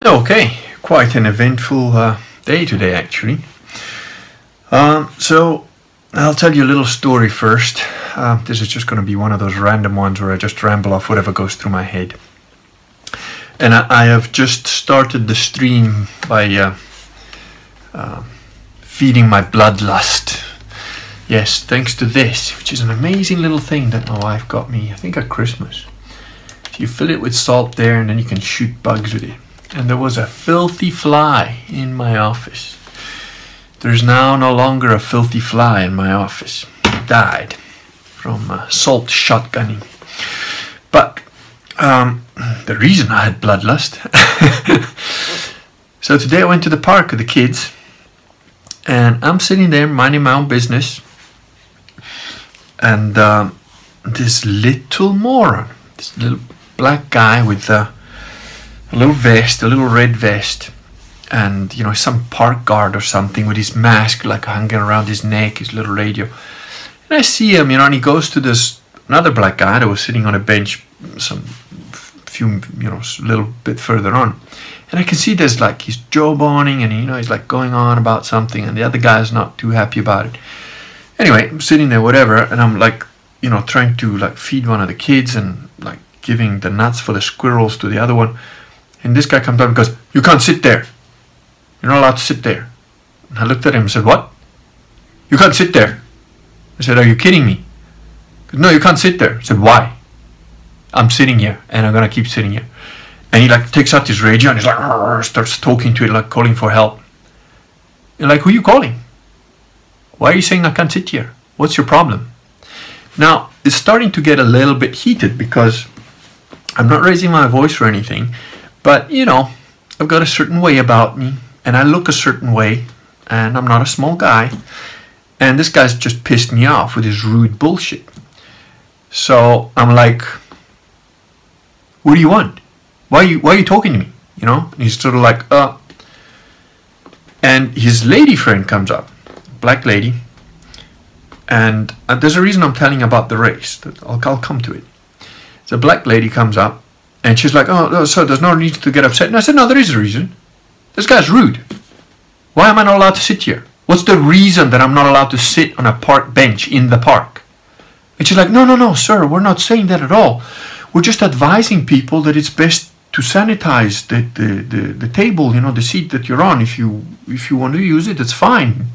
Okay, quite an eventful day today, actually. So, I'll tell you a little story first. This is just going to be one of those random ones where I just ramble off whatever goes through my head. And I have just started the stream by feeding my bloodlust. Yes, thanks to this, which is an amazing little thing that my wife got me, I think at Christmas. You fill it with salt there and then you can shoot bugs with it. And there was a filthy fly in my office. There's now no longer a filthy fly in my office. It died from salt shotgunning. But the reason I had bloodlust. So today I went to the park with the kids. And I'm sitting there minding my own business. And this little moron, this little black guy with a little vest, a little red vest, and some park guard or something with his mask like hanging around his neck, his little radio. And I see him, and he goes to this another black guy that was sitting on a bench a little bit further on. And I can see there's like he's jawboning and he's like going on about something, and the other guy's not too happy about it. Anyway, I'm sitting there, whatever, and I'm like, trying to like feed one of the kids and like giving the nuts for the squirrels to the other one. And this guy comes up and goes, "You can't sit there. You're not allowed to sit there." And I looked at him and said, "What? You can't sit there." I said, "Are you kidding me?" He goes, "No, you can't sit there." I said, "Why?" "I'm sitting here and I'm going to keep sitting here." And he like takes out his radio and he's like, starts talking to it, like calling for help. You're like, "Who are you calling? Why are you saying I can't sit here? What's your problem?" Now, it's starting to get a little bit heated because I'm not raising my voice or anything. But, I've got a certain way about me, and I look a certain way, and I'm not a small guy. And this guy's just pissed me off with his rude bullshit. So I'm like, "What do you want? Why are you talking to me?" And he's sort of like, And his lady friend comes up, black lady. And there's a reason I'm telling about the race. I'll come to it. The black lady comes up. And she's like, "Oh, so there's no need to get upset." And I said, "No, there is a reason. This guy's rude. Why am I not allowed to sit here? What's the reason that I'm not allowed to sit on a park bench in the park?" And she's like, No, sir, we're not saying that at all. We're just advising people that it's best to sanitize the table, the seat that you're on. If you want to use it, it's fine.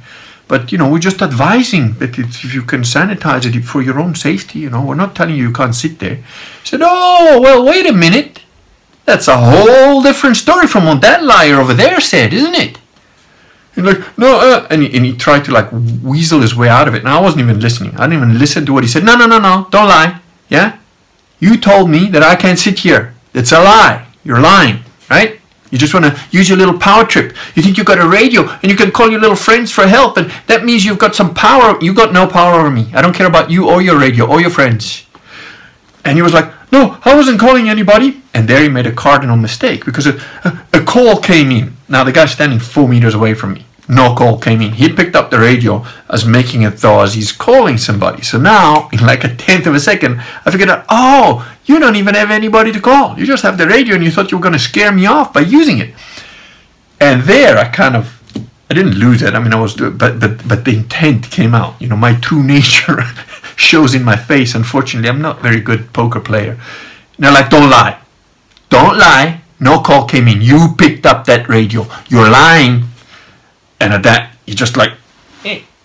But, we're just advising that if you can sanitize it for your own safety, we're not telling you can't sit there. I said, "Oh, well, wait a minute. That's a whole different story from what that liar over there said, isn't it?" He's like, "No," and he tried to like weasel his way out of it. And I wasn't even listening. I didn't even listen to what he said. No, don't lie. Yeah? You told me that I can't sit here. It's a lie. You're lying, right? You just want to use your little power trip. You think you've got a radio and you can call your little friends for help, and that means you've got some power. You got no power over me. I don't care about you or your radio or your friends. And he was like, "No, I wasn't calling anybody." And there he made a cardinal mistake because a call came in. Now the guy's standing 4 meters away from me. No call came in. He picked up the radio as making it though as he's calling somebody. So now, in like a tenth of a second, I figured out, oh, you don't even have anybody to call. You just have the radio and you thought you were going to scare me off by using it. And there I didn't lose it. I mean, but the intent came out. My true nature shows in my face. Unfortunately, I'm not a very good poker player. Now, like, don't lie. Don't lie. No call came in. You picked up that radio. You're lying. And at that, he just like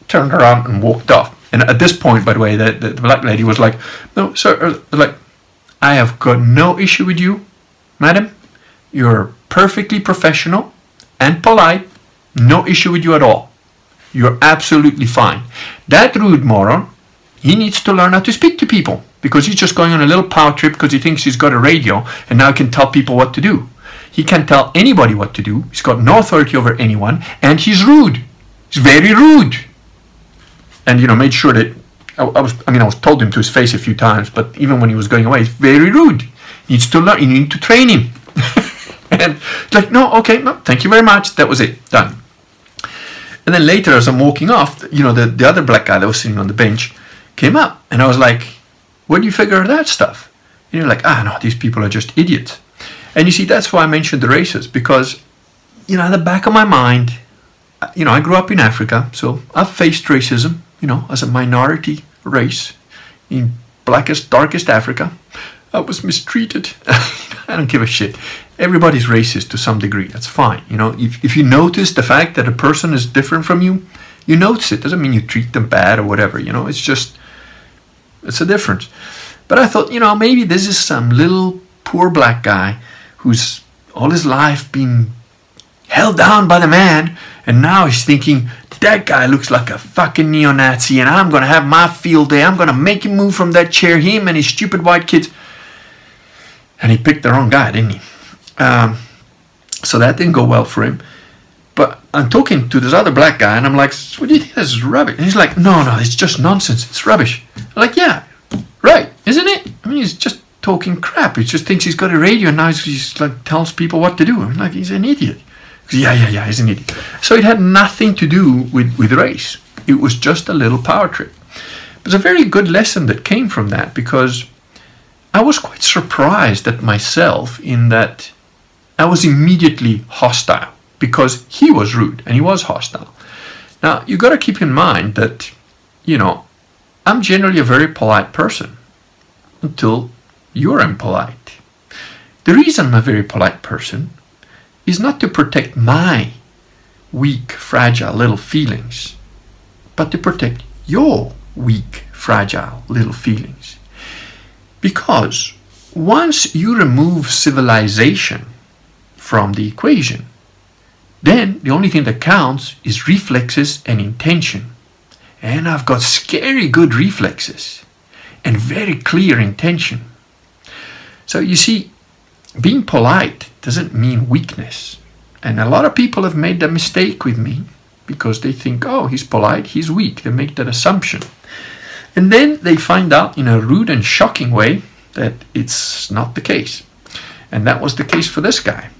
turned around and walked off. And at this point, by the way, the black lady was like, "No, sir," like, "I have got no issue with you, madam. You're perfectly professional and polite. No issue with you at all. You're absolutely fine. That rude moron, he needs to learn how to speak to people because he's just going on a little power trip because he thinks he's got a radio and now he can tell people what to do. He can't tell anybody what to do. He's got no authority over anyone, and he's rude. He's very rude." And made sure that I was told him to his face a few times, but even when he was going away, he's very rude. He needs to learn. You need to train him. And it's like, "No, okay, no, thank you very much." That was it, done. And then later, as I'm walking off, the other black guy that was sitting on the bench came up, and I was like, "Where do you figure that stuff?" And you're like, "No, these people are just idiots." And you see, that's why I mentioned the races, because, in the back of my mind, I grew up in Africa, so I've faced racism, as a minority race in blackest, darkest Africa. I was mistreated. I don't give a shit. Everybody's racist to some degree. That's fine. If you notice the fact that a person is different from you, you notice it. Doesn't mean you treat them bad or whatever. It's a difference. But I thought, maybe this is some little poor black guy who's all his life been held down by the man, and now he's thinking, that guy looks like a fucking neo-Nazi, and I'm going to have my field day. I'm going to make him move from that chair, him and his stupid white kids. And he picked the wrong guy, didn't he? So that didn't go well for him. But I'm talking to this other black guy, and I'm like, what do you think? This is rubbish. And he's like, no, it's just nonsense. It's rubbish. I'm like, yeah, right, isn't it? I mean, he's just talking crap. He just thinks he's got a radio, and now he's like tells people what to do. I'm like, he's an idiot. Yeah, he's an idiot. So it had nothing to do with race. It was just a little power trip. It was a very good lesson that came from that, because I was quite surprised at myself in that I was immediately hostile because he was rude and he was hostile. Now, you got to keep in mind that, I'm generally a very polite person until you're impolite. The reason I'm a very polite person is not to protect my weak, fragile little feelings, but to protect your weak, fragile little feelings. Because once you remove civilization from the equation, then the only thing that counts is reflexes and intention. And I've got scary good reflexes and very clear intention. So you see, being polite doesn't mean weakness. And a lot of people have made that mistake with me because they think, oh, he's polite, he's weak. They make that assumption. And then they find out in a rude and shocking way that it's not the case. And that was the case for this guy.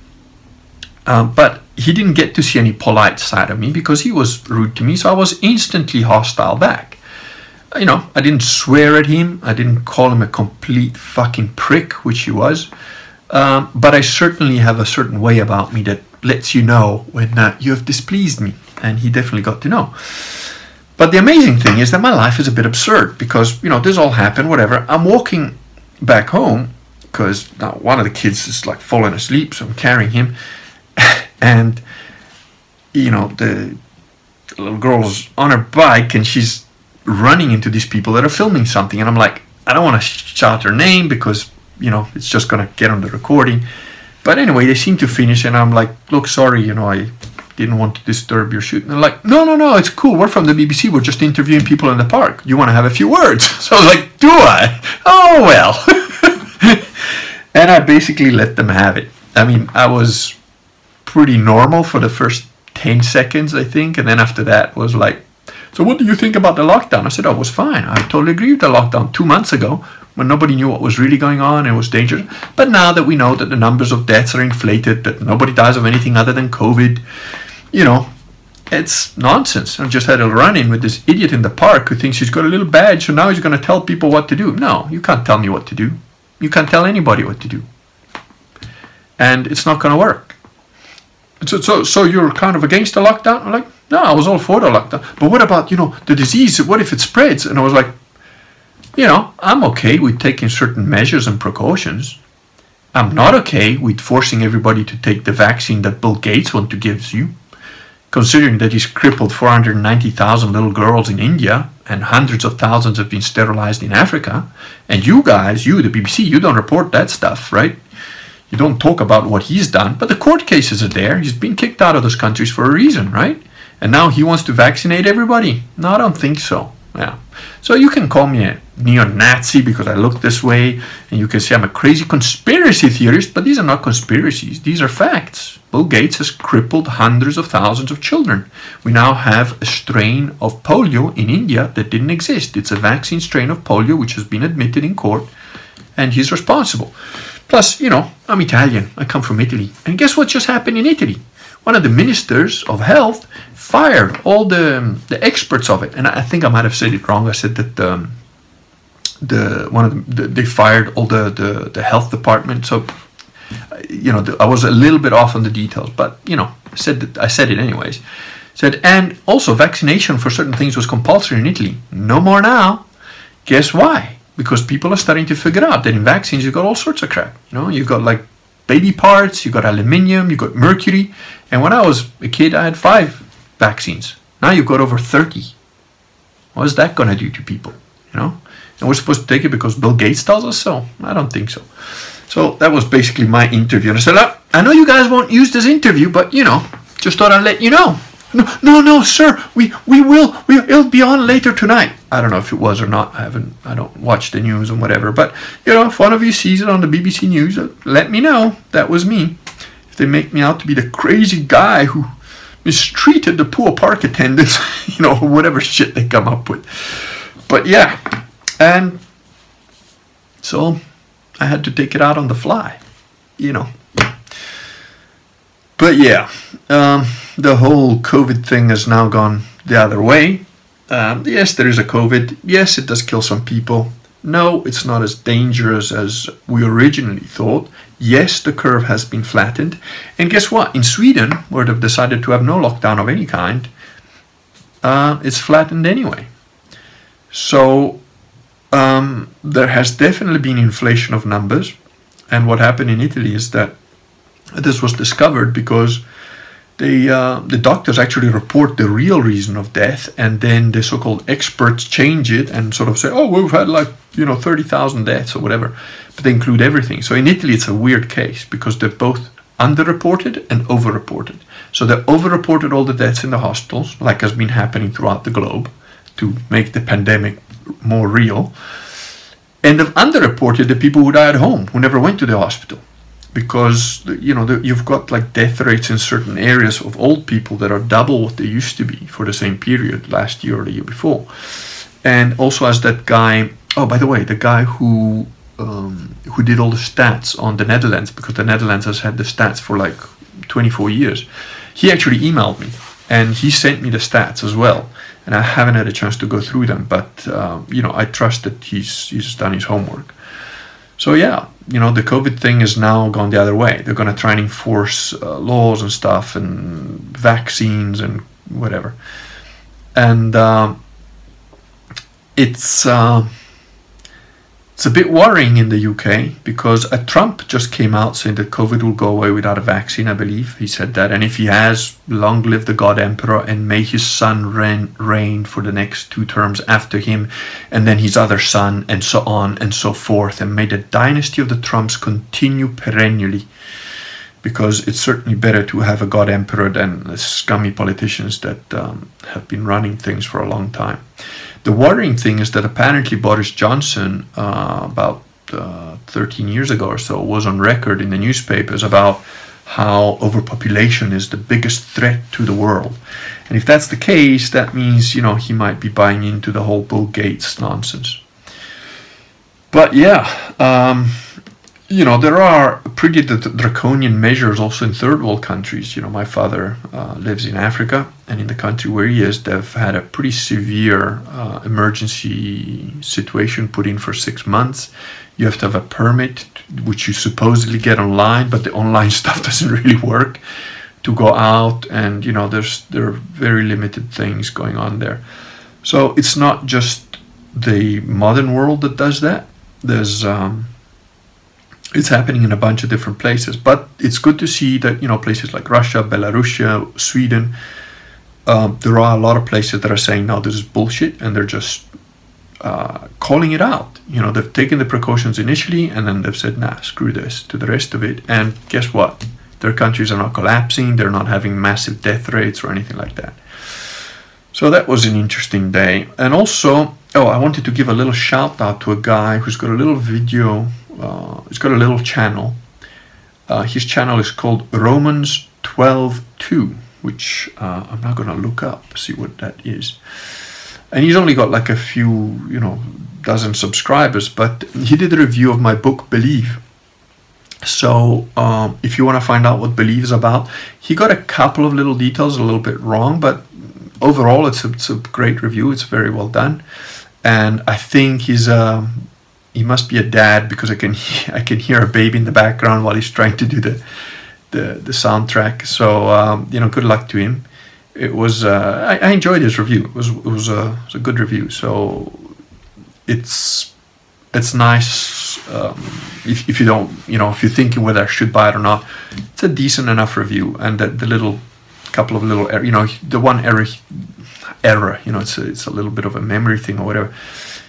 But he didn't get to see any polite side of me because he was rude to me, so I was instantly hostile back. I didn't swear at him, I didn't call him a complete fucking prick, which he was, but I certainly have a certain way about me that lets you know when you have displeased me, and he definitely got to know. But the amazing thing is that my life is a bit absurd because, this all happened, whatever. I'm walking back home because now one of the kids is like falling asleep, so I'm carrying him. And, the little girl's on her bike and she's running into these people that are filming something. And I'm like, I don't want to shout her name because, it's just going to get on the recording. But anyway, they seem to finish and I'm like, look, sorry, I didn't want to disturb your shoot. And they're like, no, it's cool. We're from the BBC. We're just interviewing people in the park. You want to have a few words? So I was like, do I? Oh, well. And I basically let them have it. I mean, I was pretty normal for the first 10 seconds, I think. And then after that was like, so what do you think about the lockdown? I said, oh, it was fine. I totally agree with the lockdown 2 months ago when nobody knew what was really going on and it was dangerous. But now that we know that the numbers of deaths are inflated, that nobody dies of anything other than COVID, it's nonsense. I just had a run-in with this idiot in the park who thinks he's got a little badge, so now he's going to tell people what to do. No, you can't tell me what to do. You can't tell anybody what to do. And it's not going to work. So you're kind of against the lockdown? I'm like, no, I was all for the lockdown. But what about, the disease? What if it spreads? And I was like, I'm okay with taking certain measures and precautions. I'm not okay with forcing everybody to take the vaccine that Bill Gates wants to give you, considering that he's crippled 490,000 little girls in India and hundreds of thousands have been sterilized in Africa. And you guys, the BBC, you don't report that stuff, right? You don't talk about what he's done, but the court cases are there. He's been kicked out of those countries for a reason, right? And now he wants to vaccinate everybody? No, I don't think so. Yeah. So you can call me a neo-Nazi because I look this way, and you can say I'm a crazy conspiracy theorist, but these are not conspiracies. These are facts. Bill Gates has crippled hundreds of thousands of children. We now have a strain of polio in India that didn't exist. It's a vaccine strain of polio which has been admitted in court, and he's responsible. Plus, I'm Italian. I come from Italy. And guess what just happened in Italy? One of the ministers of health fired all the experts of it. And I think I might have said it wrong. I said that they fired all the health department. So I was a little bit off on the details, but I said it anyways. Said, and also vaccination for certain things was compulsory in Italy. No more now. Guess why? Because people are starting to figure out that in vaccines you got all sorts of crap. You got like baby parts, you got aluminium, you got mercury. And when I was a kid, I had 5 vaccines. Now you've got over 30. What is that going to do to people? And we're supposed to take it because Bill Gates tells us so? I don't think so. So that was basically my interview. And I said, I know you guys won't use this interview, but just thought I'd let you know. No, sir. We will. It'll be on later tonight. I don't know if it was or not. I don't watch the news and whatever. But if one of you sees it on the BBC News, let me know. That was me. If they make me out to be the crazy guy who mistreated the poor park attendants, whatever shit they come up with. But yeah, and so I had to take it out on the fly, But yeah, the whole COVID thing has now gone the other way. Yes, there is a COVID. Yes, it does kill some people. No, it's not as dangerous as we originally thought. Yes, the curve has been flattened. And guess what? In Sweden, where they've decided to have no lockdown of any kind, it's flattened anyway. So there has definitely been inflation of numbers. And what happened in Italy is that this was discovered because the doctors actually report the real reason of death, and then the so-called experts change it and sort of say, oh, we've had 30,000 deaths or whatever, but they include everything. So in Italy, it's a weird case because they're both underreported and overreported. So they overreported all the deaths in the hospitals, like has been happening throughout the globe, to make the pandemic more real. And they've underreported the people who died at home, who never went to the hospital. Because you've got like death rates in certain areas of old people that are double what they used to be for the same period last year or the year before. And also as that guy, oh by the way, the guy who did all the stats on the Netherlands, because the Netherlands has had the stats for like 24 years, he actually emailed me and he sent me the stats as well. And I haven't had a chance to go through them, but I trust that he's done his homework. So yeah, the COVID thing has now gone the other way. They're going to try and enforce laws and stuff and vaccines and whatever. And it's a bit worrying in the UK because Trump just came out saying that COVID will go away without a vaccine, I believe. He said that. And if he has, long live the God Emperor, and may his son reign for the next 2 terms after him, and then his other son, and so on and so forth. And may the dynasty of the Trumps continue perennially, because it's certainly better to have a God Emperor than the scummy politicians that have been running things for a long time. The worrying thing is that apparently Boris Johnson, about 13 years ago or so, was on record in the newspapers about how overpopulation is the biggest threat to the world. And if that's the case, that means, he might be buying into the whole Bill Gates nonsense. But yeah, there are pretty draconian measures also in third world countries. My father lives in Africa, and in the country where he is, they've had a pretty severe emergency situation put in for 6 months. You have to have a permit, which you supposedly get online, but the online stuff doesn't really work to go out, and there are very limited things going on there. So it's not just the modern world that does that. There's it's happening in a bunch of different places, but it's good to see that places like Russia, Belarus, Sweden, there are a lot of places that are saying no, this is bullshit, and they're just calling it out. They've taken the precautions initially, and then they've said nah, screw this to the rest of it. And guess what? Their countries are not collapsing, they're not having massive death rates or anything like that. So that was an interesting day. And also, I wanted to give a little shout out to a guy who's got a little video. He's got a little channel. His channel is called Romans 12:2, which I'm not going to look up, see what that is. And he's only got like a few, dozen subscribers, but he did a review of my book, Believe. So if you want to find out what Believe is about, he got a couple of little details a little bit wrong, but overall it's a great review. It's very well done. And I think he's he must be a dad because I can hear a baby in the background while he's trying to do the soundtrack. So good luck to him. It was I enjoyed his review. It was a good review. So it's nice if you don't, if you're thinking whether I should buy it or not. It's a decent enough review, and the little couple of little the one error, it's a little bit of a memory thing or whatever.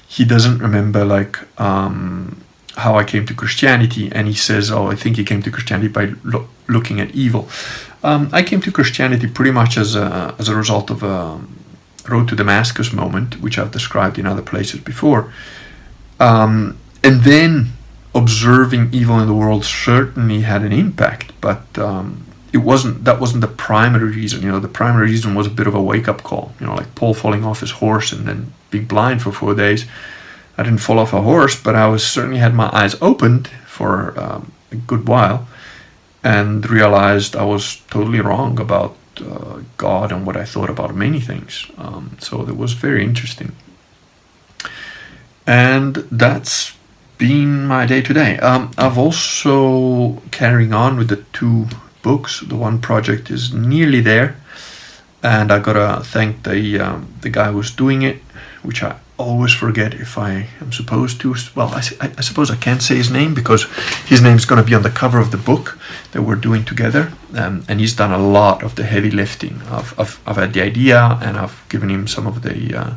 He doesn't remember like how I came to Christianity, and he says, "Oh, I think he came to Christianity by looking at evil." I came to Christianity pretty much as a result of a road to Damascus moment, which I've described in other places before. And then observing evil in the world certainly had an impact, but that wasn't the primary reason. The primary reason was a bit of a wake-up call, like Paul falling off his horse and then being blind for 4 days. I didn't fall off a horse, but I certainly had my eyes opened for a good while, and realized I was totally wrong about God and what I thought about many things. So it was very interesting. And that's been my day today. I've also carrying on with the 2 books. The one project is nearly there, and I gotta thank the guy who's doing it, which I always forget if I am supposed to. Well, I suppose I can't say his name because his name's going to be on the cover of the book that we're doing together, and he's done a lot of the heavy lifting. I've had the idea, and I've given him some of the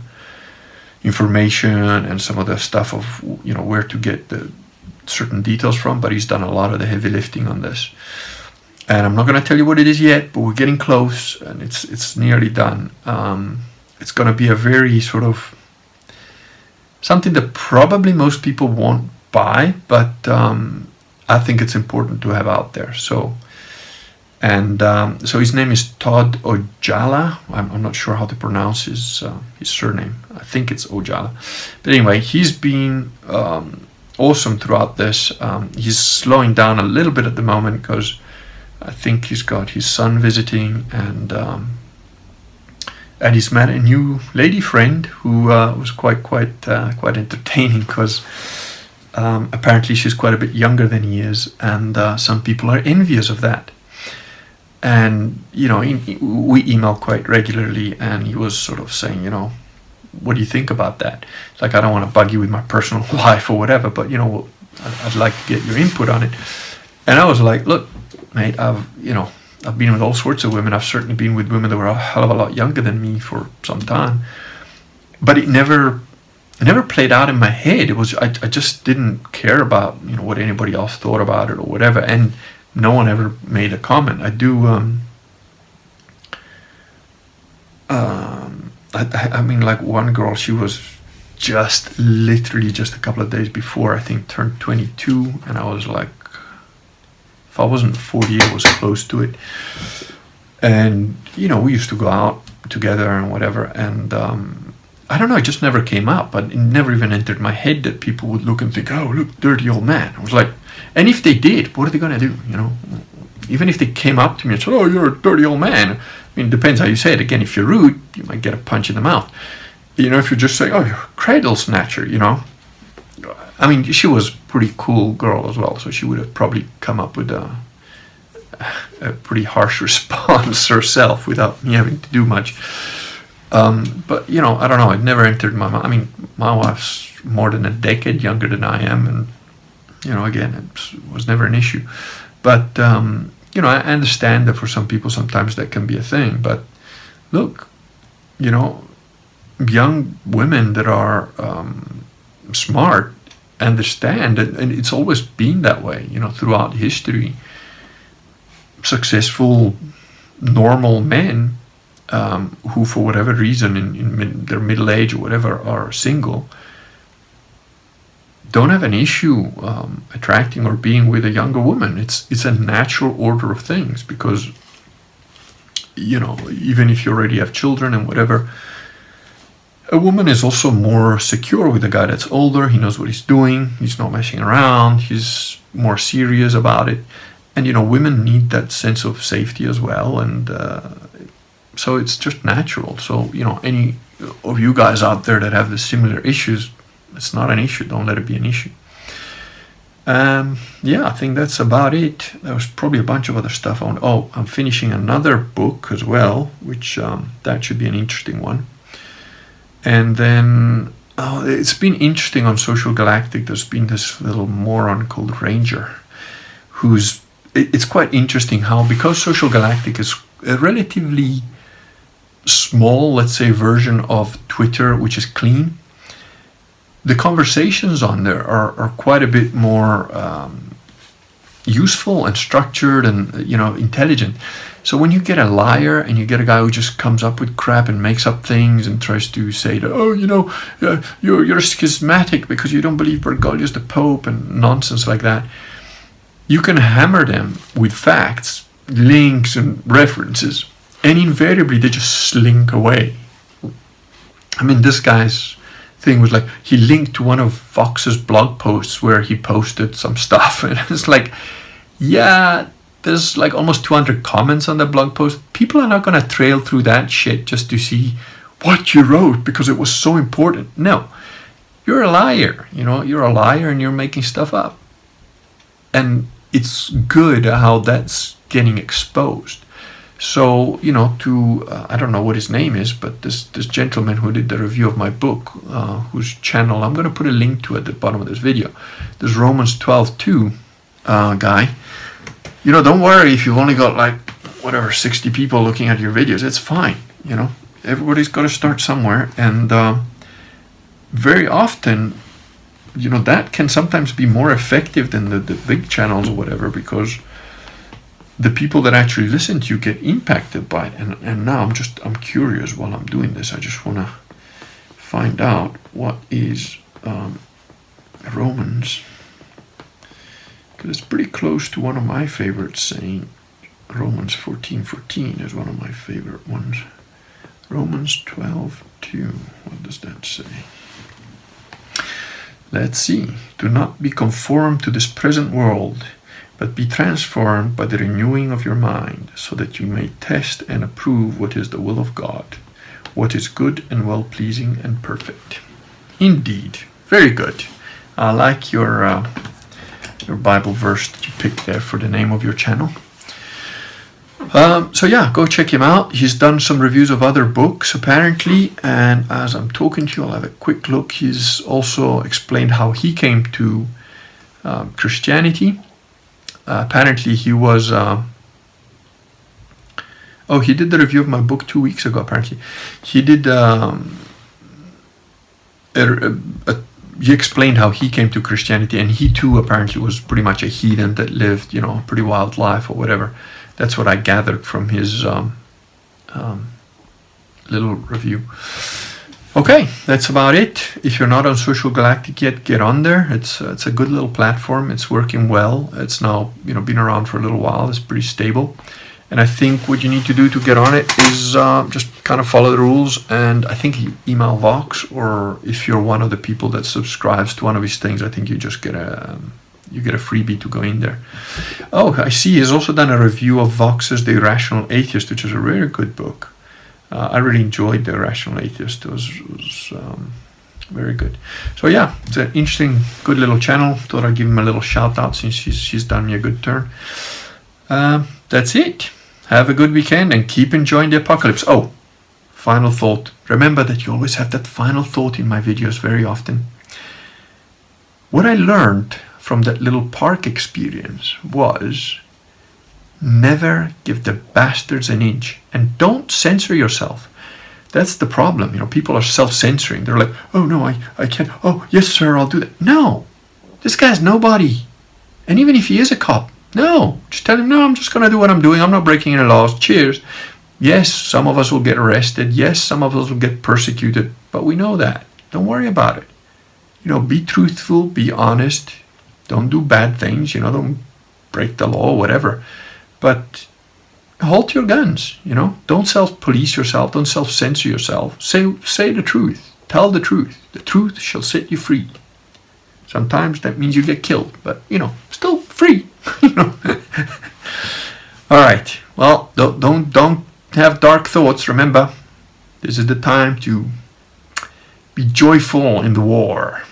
information and some of the stuff of where to get the certain details from, but he's done a lot of the heavy lifting on this. And I'm not going to tell you what it is yet, but we're getting close, and it's nearly done. It's going to be a very sort of something that probably most people won't buy, but I think it's important to have out there. So his name is Todd Ojala. I'm not sure how to pronounce his surname. I think it's Ojala. But anyway, he's been awesome throughout this. He's slowing down a little bit at the moment because I think he's got his son visiting, and he's met a new lady friend who was quite entertaining because apparently she's quite a bit younger than he is, and some people are envious of that. And we email quite regularly, and he was sort of saying, what do you think about that? It's like, I don't want to bug you with my personal life or whatever, but I'd like to get your input on it. And I was like, look, mate, I've been with all sorts of women. I've certainly been with women that were a hell of a lot younger than me for some time, but it never played out in my head. It was I just didn't care about what anybody else thought about it or whatever, and no one ever made a comment. I do. I mean, like one girl, she was literally just a couple of days before, I think, turned 22, and I was like, if I wasn't 40, I was close to it. And we used to go out together and whatever, and I don't know, it just never came up, but it never even entered my head that people would look and think, oh, look, dirty old man. I was like, and if they did, what are they going to do? Even if they came up to me and said, oh, you're a dirty old man. I mean, it depends how you say it. Again, if you're rude, you might get a punch in the mouth. If you just say, oh, you're a cradle snatcher, I mean, she was a pretty cool girl as well, so she would have probably come up with a pretty harsh response herself without me having to do much. But, I don't know, it never entered my mind. I mean, my wife's more than a decade younger than I am, and, again, it was never an issue. But, I understand that for some people sometimes that can be a thing. But, look, young women that are smart understand, and it's always been that way, throughout history. Successful, normal men who, for whatever reason, in their middle age or whatever, are single, don't have an issue attracting or being with a younger woman. It's a natural order of things, because even if you already have children and whatever, a woman is also more secure with a guy that's older. He knows what he's doing. He's not messing around. He's more serious about it. And women need that sense of safety as well, and so it's just natural. So any of you guys out there that have the similar issues, it's not an issue. Don't let it be an issue. Yeah, I think that's about it. There was probably a bunch of other stuff on. Oh, I'm finishing another book as well, which that should be an interesting one. And then it's been interesting on Social Galactic. There's been this little moron called Ranger, it's quite interesting how, because Social Galactic is a relatively small, let's say, version of Twitter, which is clean, the conversations on there are quite a bit more useful and structured and, intelligent. So when you get a liar and you get a guy who just comes up with crap and makes up things and tries to say that, you're schismatic because you don't believe Bergoglio's the Pope and nonsense like that, you can hammer them with facts, links and references, and invariably they just slink away. I mean, this guy's thing was like, he linked to one of Vox's blog posts where he posted some stuff, and it's like, yeah, there's like almost 200 comments on the blog post. People are not going to trail through that shit just to see what you wrote because it was so important. No, you're a liar. You're a liar and you're making stuff up. And it's good how that's getting exposed. So, I don't know what his name is, but this gentleman who did the review of my book, whose channel I'm going to put a link to at the bottom of this video, this Romans 12:2 guy, don't worry if you've only got 60 people looking at your videos. It's fine. Everybody's got to start somewhere. And very often, that can sometimes be more effective than the big channels or whatever, because the people that actually listen to you get impacted by it. And now I'm curious while I'm doing this. I just want to find out what is Romans, because it's pretty close to one of my favorites saying. Romans 14:14 is one of my favorite ones. Romans 12:2. What does that say? Let's see. Do not be conformed to this present world, but be transformed by the renewing of your mind, so that you may test and approve what is the will of God, what is good and well-pleasing and perfect. Indeed. Very good. I like your Bible verse that you picked there for the name of your channel. So yeah, go check him out. He's done some reviews of other books apparently, and as I'm talking to you, I'll have a quick look. He's also explained how he came to Christianity. Apparently he was he did the review of my book 2 weeks ago. Apparently he did he explained how he came to Christianity, and he too apparently was pretty much a heathen that lived a pretty wild life or whatever. That's what I gathered from his little review. Okay, that's about it. If you're not on Social Galactic yet, get on there. It's a good little platform. It's working well. It's now been around for a little while. It's pretty stable. And I think what you need to do to get on it is just kind of follow the rules. And I think email Vox, or if you're one of the people that subscribes to one of his things, I think you just get a freebie to go in there. Oh, I see. He's also done a review of Vox's The Irrational Atheist, which is a very good book. I really enjoyed The Irrational Atheist. It was very good. So yeah, it's an interesting, good little channel. Thought I'd give him a little shout out since she's done me a good turn. That's it. Have a good weekend and keep enjoying the apocalypse. Oh, final thought. Remember that you always have that final thought in my videos very often. What I learned from that little park experience was never give the bastards an inch, and don't censor yourself. That's the problem. People are self-censoring. They're like, oh no, I can't. Oh yes sir, I'll do that. No, this guy's nobody. And even if he is a cop, no, just tell him, no, I'm just going to do what I'm doing. I'm not breaking any laws. Cheers. Yes, some of us will get arrested. Yes, some of us will get persecuted, but we know that. Don't worry about it. Be truthful, be honest. Don't do bad things, don't break the law, whatever. But hold your guns, Don't self-police yourself. Don't self-censor yourself. Say the truth. Tell the truth. The truth shall set you free. Sometimes that means you get killed, but, still free, All right. Well, don't have dark thoughts. Remember, this is the time to be joyful in the war.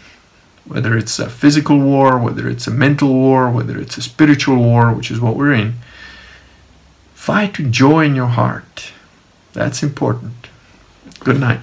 whether it's a physical war, whether it's a mental war, whether it's a spiritual war, which is what we're in. Fight with joy in your heart. That's important. Good night.